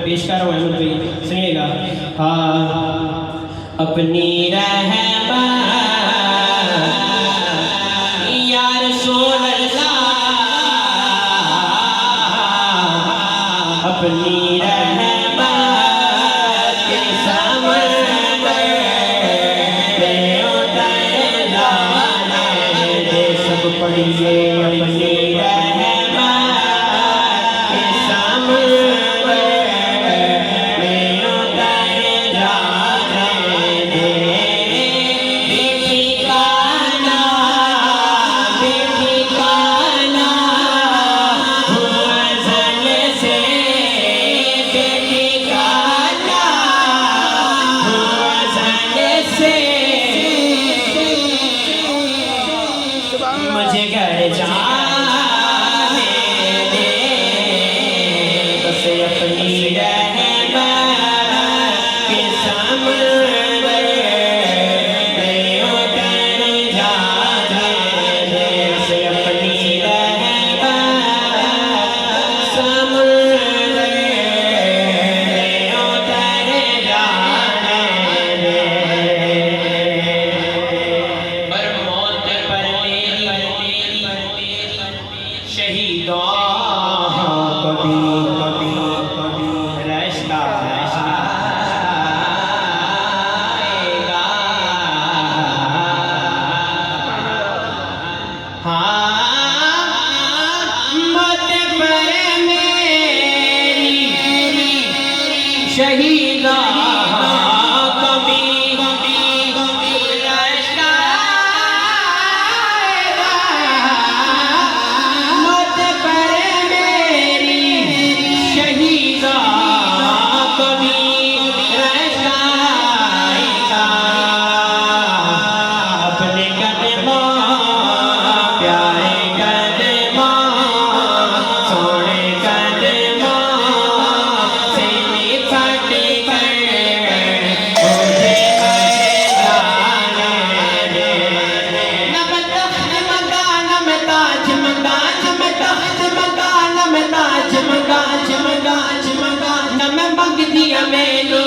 पेश कर रहा हूँ अहमद भाई, सुनिएगा। हाँ अपनी रहमा या रसूल अल्लाह, अपनी रहमा के सामने उतर जाने दे। सब पढ़िए अपनी रहमा के सामने उतर जाने दे। बेठिकाना बेठिकाना हुआ जल से, बेठिकाना हुआ जल से। मुझे घर जाने दे, बस अपनी रहमा के सामने उतर जाने दे। बस अपनी रहमा सामने उतर जाने दे। पर मौत पर मेरी शहीदा कभी कभी कभी रास्ता आएगा। हाँ मौत पर मेरी शहीदा कभी कभी रास्ता आएगा। मौत पर मेरी शहीदा कभी रास्ता आएगा। अपने कदमों प्यारे कदमों सोने कदमों से लिपट कर मुझे जाने दे। न मैं तख्त मंगा न मैं ताज मंगा, न मैं तख्त मंगा न मैं ताज मंगा, न मैं मंग दिया मैनू